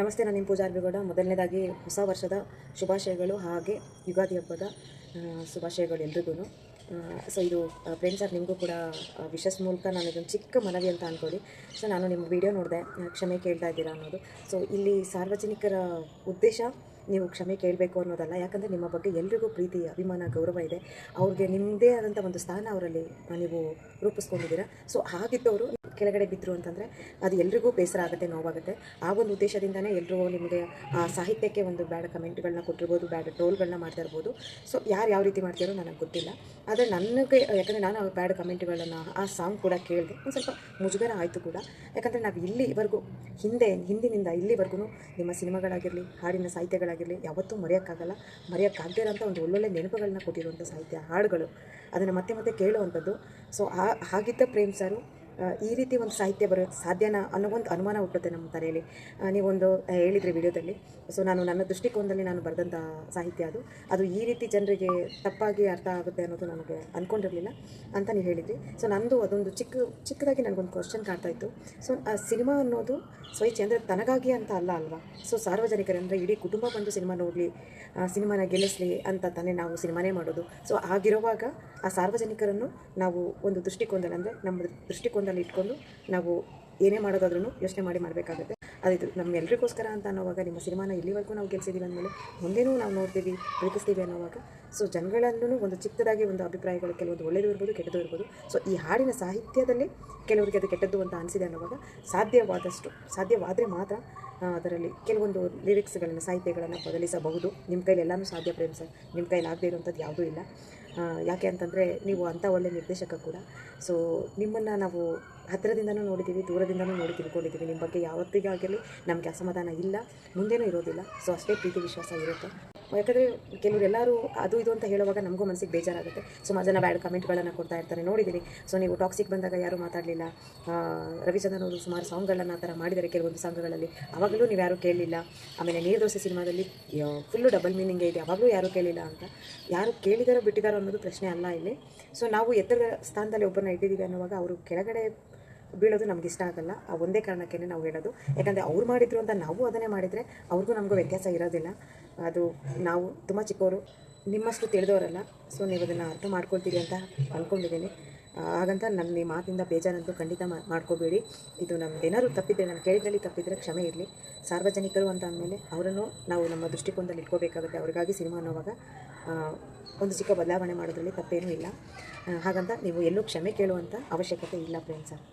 ನಮಸ್ತೆ, ನಾನು ನಿಮ್ಮ ಪೂಜಾ ಅರ್ಬಿಗೌಡ. ಮೊದಲನೇದಾಗಿ ಹೊಸ ವರ್ಷದ ಶುಭಾಶಯಗಳು, ಹಾಗೆ ಯುಗಾದಿ ಹಬ್ಬದ ಶುಭಾಶಯಗಳು ಎಲ್ರಿಗೂ. ಸೊ ಇದು ಫ್ರೆಂಡ್ಸ್ ಸರ್, ನಿಮಗೂ ಕೂಡ ವಿಶಸ್ ಮೂಲಕ ನಾನು ಇದೊಂದು ಚಿಕ್ಕ ಮನವಿ ಅಂತ ಅಂದ್ಕೊಳ್ಳಿ. ಸೊ ನಾನು ನಿಮ್ಮ ವಿಡಿಯೋ ನೋಡಿದೆ, ಕ್ಷಮೆ ಕೇಳ್ತಾ ಇದ್ದೀರಾ ಅನ್ನೋದು. ಸೊ ಇಲ್ಲಿ ಸಾರ್ವಜನಿಕರ ಉದ್ದೇಶ ನೀವು ಕ್ಷಮೆ ಕೇಳಬೇಕು ಅನ್ನೋದಲ್ಲ, ಯಾಕಂದರೆ ನಿಮ್ಮ ಬಗ್ಗೆ ಎಲ್ರಿಗೂ ಪ್ರೀತಿ, ಅಭಿಮಾನ, ಗೌರವ ಇದೆ. ಅವ್ರಿಗೆ ನಿಮ್ಮದೇ ಆದಂಥ ಒಂದು ಸ್ಥಾನ ಅವರಲ್ಲಿ ನೀವು ರೂಪಿಸ್ಕೊಂಡಿದ್ದೀರಾ. ಸೊ ಹಾಗಿದ್ದವರು ಕೆಳಗಡೆ ಬಿದ್ದರು ಅಂತಂದರೆ ಅದು ಎಲ್ರಿಗೂ ಬೇಸರ ಆಗುತ್ತೆ, ನೋವಾಗುತ್ತೆ. ಆ ಒಂದು ಉದ್ದೇಶದಿಂದನೇ ಎಲ್ಲರೂ ನಿಮಗೆ ಸಾಹಿತ್ಯಕ್ಕೆ ಒಂದು ಬ್ಯಾಡ್ ಕಮೆಂಟ್ಗಳನ್ನ ಕೊಟ್ಟಿರ್ಬೋದು, ಬ್ಯಾಡ್ ಟ್ರೋಲ್ಗಳನ್ನ ಮಾಡ್ತಾ ಇರ್ಬೋದು. ಸೊ ಯಾರು ಯಾವ ರೀತಿ ಮಾಡ್ತಾರೋ ನನಗೆ ಗೊತ್ತಿಲ್ಲ. ಆದರೆ ನನಗೆ, ಯಾಕಂದರೆ ನಾನು ಆ ಬ್ಯಾಡ್ ಕಮೆಂಟ್ಗಳನ್ನು, ಆ ಸಾಂಗ್ ಕೂಡ ಕೇಳಿದೆ, ಒಂದು ಸ್ವಲ್ಪ ಮುಜುಗರ ಆಯಿತು ಕೂಡ. ಯಾಕಂದರೆ ನಾವು ಇಲ್ಲಿವರೆಗೂ ಹಿಂದಿನಿಂದ ಇಲ್ಲಿವರೆಗೂ ನಿಮ್ಮ ಸಿನಿಮಾಗಳಾಗಿರಲಿ, ಹಾಡಿನ ಸಾಹಿತ್ಯಗಳಾಗಿರಲಿ ಯಾವತ್ತೂ ಮರೆಯೋಕ್ಕಾಗದೇ ಇರೋಂಥ ಒಂದು ಒಳ್ಳೊಳ್ಳೆ ನೆನಪುಗಳನ್ನ ಕೊಟ್ಟಿರುವಂಥ ಸಾಹಿತ್ಯ, ಹಾಡುಗಳು, ಅದನ್ನು ಮತ್ತೆ ಮತ್ತೆ ಕೇಳುವಂಥದ್ದು. ಸೊ ಹಾಗಿದ್ದ ಪ್ರೇಮ್ ಸರು ಈ ರೀತಿ ಒಂದು ಸಾಹಿತ್ಯ ಬರೋಕ್ಕೆ ಸಾಧ್ಯನಾ ಅನ್ನೋ ಒಂದು ಅನುಮಾನ ಹುಟ್ಟುತ್ತೆ ನಮ್ಮ ತಲೆಯಲ್ಲಿ. ನೀವೊಂದು ಹೇಳಿದ್ರಿ ವಿಡಿಯೋದಲ್ಲಿ. ಸೊ ನನ್ನ ದೃಷ್ಟಿಕೋನದಲ್ಲಿ ನಾನು ಬರೆದಂಥ ಸಾಹಿತ್ಯ ಅದು ಈ ರೀತಿ ಜನರಿಗೆ ತಪ್ಪಾಗಿ ಅರ್ಥ ಆಗುತ್ತೆ ಅನ್ನೋದು ನನಗೆ ಅಂದ್ಕೊಂಡಿರಲಿಲ್ಲ ಅಂತ ನೀವು ಹೇಳಿದ್ರಿ. ಸೊ ನಂದು ಅದೊಂದು ಚಿಕ್ಕದಾಗಿ ನನಗೊಂದು ಕ್ವಶನ್ ಕಾಡ್ತಾಯಿತ್ತು. ಸೊ ಆ ಸಿನಿಮಾ ಅನ್ನೋದು ಸ್ವಚ್ಛ ಅಂದರೆ ತನಗಾಗಿ ಅಂತ ಅಲ್ವಾ? ಸೊ ಸಾರ್ವಜನಿಕರಂದರೆ ಇಡೀ ಕುಟುಂಬ ಬಂದು ಸಿನಿಮಾ ನೋಡಲಿ, ಸಿನಿಮಾನ ಗೆಲ್ಲಿಸಲಿ ಅಂತ ತಾನೇ ನಾವು ಸಿನಿಮಾನೇ ಮಾಡೋದು. ಸೊ ಆಗಿರುವಾಗ ಆ ಸಾರ್ವಜನಿಕರನ್ನು ನಾವು ಒಂದು ದೃಷ್ಟಿಕೋನದಲ್ಲಿ, ಅಂದರೆ ನಮ್ಮ ದೃಷ್ಟಿಕೋನದಲ್ಲಿ ಇಟ್ಕೊಂಡು ನಾವು ಏನೇ ಮಾಡೋದಾದ್ರೂ ಯೋಚನೆ ಮಾಡಬೇಕಾಗುತ್ತೆ. ಅದು ನಮ್ಮೆಲ್ಲರಿಗೋಸ್ಕರ ಅಂತ ಅನ್ನೋವಾಗ, ನಿಮ್ಮ ಸಿನಿಮಾನ ಇಲ್ಲಿವರೆಗೂ ನಾವು ಗೆಲ್ಸಿದ್ದೀವಿ ಅಂದಮೇಲೆ ಮುಂದೇನೂ ನಾವು ನೋಡ್ತೀವಿ, ಪ್ರೀತಿಸ್ತೀವಿ ಅನ್ನೋವಾಗ, ಸೊ ಜನಗಳಲ್ಲೂ ಒಂದು ಚಿಕ್ಕದಾಗಿ ಒಂದು ಅಭಿಪ್ರಾಯಗಳು, ಕೆಲವೊಂದು ಒಳ್ಳೆಯದು ಇರ್ಬೋದು, ಕೆಟ್ಟದ್ದು ಇರ್ಬೋದು. ಸೊ ಈ ಹಾಡಿನ ಸಾಹಿತ್ಯದಲ್ಲಿ ಕೆಲವರಿಗೆ ಅದು ಕೆಟ್ಟದ್ದು ಅಂತ ಅನಿಸಿದೆ ಅನ್ನೋವಾಗ ಸಾಧ್ಯವಾದರೆ ಮಾತ್ರ ಅದರಲ್ಲಿ ಕೆಲವೊಂದು ಲಿರಿಕ್ಸ್ಗಳನ್ನು, ಸಾಹಿತ್ಯಗಳನ್ನು ಬದಲಿಸಬಹುದು. ನಿಮ್ಮ ಕೈಲಿ ಎಲ್ಲನೂ ಸಾಧ್ಯ ಪ್ರೇಮ್ ಸರ್, ನಿಮ್ಮ ಕೈಲಿ ಆಗದೇ ಇರುವಂಥದ್ದು ಯಾವುದೂ ಇಲ್ಲ. ಯಾಕೆ ಅಂತಂದರೆ ನೀವು ಅಂಥ ಒಳ್ಳೆಯ ನಿರ್ದೇಶಕ ಕೂಡ. ಸೊ ನಿಮ್ಮನ್ನು ನಾವು ಹತ್ತಿರದಿಂದನೂ ನೋಡಿದ್ದೀವಿ, ದೂರದಿಂದನೂ ನೋಡಿ ತಿಳ್ಕೊಂಡಿದ್ದೀವಿ. ನಿಮ್ಮ ಬಗ್ಗೆ ಯಾವತ್ತಿಗಾಗಲಿ ನಮಗೆ ಅಸಮಾಧಾನ ಇಲ್ಲ, ಮುಂದೇನೂ ಇರೋದಿಲ್ಲ. ಸೊ ಅಷ್ಟೇ ಪ್ರೀತಿ ವಿಶ್ವಾಸ ಇರುತ್ತೆ. ಯಾಕಂದರೆ ಕೆಲವರೆಲ್ಲರೂ ಅದು ಇದು ಅಂತ ಹೇಳುವಾಗ ನಮಗೂ ಮನಸ್ಸಿಗೆ ಬೇಜಾರಾಗುತ್ತೆ. ಸುಮಾರು ಜನ ಬ್ಯಾಡ್ ಕಮೆಂಟ್ಗಳನ್ನು ಕೊಡ್ತಾ ಇರ್ತಾರೆ, ನೋಡಿದ್ದೀನಿ. ಸೊ ನೀವು ಟಾಕ್ಸಿಕ್ ಬಂದಾಗ ಯಾರೂ ಮಾತಾಡಲಿಲ್ಲ. ರವಿಚಂದ್ರನ್ ಅವರು ಸುಮಾರು ಸಾಂಗ್ಗಳನ್ನು ಆ ಥರ ಮಾಡಿದ್ದಾರೆ ಕೆಲವೊಂದು ಸಾಂಗ್ಗಳಲ್ಲಿ, ಆವಾಗಲೂ ನೀವು ಯಾರೂ ಕೇಳಲಿಲ್ಲ. ಆಮೇಲೆ ನೀರು ದೋಸೆ ಸಿನಿಮಾದಲ್ಲಿ ಫುಲ್ಲು ಡಬಲ್ ಮೀನಿಂಗೇ ಇದೆ, ಆವಾಗಲೂ ಯಾರೂ ಕೇಳಿಲ್ಲ ಅಂತ. ಯಾರು ಕೇಳಿದಾರೋ ಬಿಟ್ಟಿದ್ದಾರೋ ಅನ್ನೋದು ಪ್ರಶ್ನೆ ಅಲ್ಲ ಇಲ್ಲಿ. ಸೊ ನಾವು ಎತ್ತರದ ಸ್ಥಾನದಲ್ಲಿ ಒಬ್ಬರನ್ನ ಇಟ್ಟಿದ್ದೀವಿ ಅನ್ನುವಾಗ ಅವರು ಕೆಳಗಡೆ ಬೀಳೋದು ನಮ್ಗೆ ಇಷ್ಟ ಆಗಲ್ಲ. ಆ ಒಂದೇ ಕಾರಣಕ್ಕೇ ನಾವು ಹೇಳೋದು. ಯಾಕಂದರೆ ಅವ್ರು ಮಾಡಿದ್ರು ಅಂತ ನಾವು ಅದನ್ನೇ ಮಾಡಿದರೆ ಅವ್ರಿಗೂ ನಮಗೂ ವ್ಯತ್ಯಾಸ ಇರೋದಿಲ್ಲ. ಅದು ನಾವು ತುಂಬ ಚಿಕ್ಕವರು, ನಿಮ್ಮಷ್ಟು ತಿಳಿದವರಲ್ಲ. ಸೊ ನೀವು ಅದನ್ನು ಅರ್ಥ ಮಾಡ್ಕೊಳ್ತೀರಿ ಅಂತ ಅಂದ್ಕೊಂಡಿದ್ದೀನಿ. ಹಾಗಂತ ನನ್ನ ಈ ಮಾತಿಂದ ಬೇಜಾರಂತೂ ಖಂಡಿತ ಮಾಡ್ಕೋಬೇಡಿ. ಇದು ನಮ್ಮದೇನಾದ್ರು ತಪ್ಪಿದ್ದರೆ, ನಾನು ಕೇಳಿದ್ರಲ್ಲಿ ತಪ್ಪಿದರೆ ಕ್ಷಮೆ ಇರಲಿ. ಸಾರ್ವಜನಿಕರು ಅಂತ ಅಂದಮೇಲೆ ಅವರನ್ನು ನಾವು ನಮ್ಮ ದೃಷ್ಟಿಕೋನದಲ್ಲಿ ಇಟ್ಕೋಬೇಕಾಗುತ್ತೆ. ಅವ್ರಿಗಾಗಿ ಸಿನಿಮಾ ಅನ್ನೋವಾಗ ಒಂದು ಚಿಕ್ಕ ಬದಲಾವಣೆ ಮಾಡೋದ್ರಲ್ಲಿ ತಪ್ಪೇನೂ ಇಲ್ಲ. ಹಾಗಂತ ನೀವು ಎಲ್ಲೂ ಕ್ಷಮೆ ಕೇಳುವಂಥ ಅವಶ್ಯಕತೆ ಇಲ್ಲ ಫ್ರೆಂಡ್ಸ್ ಸರ್.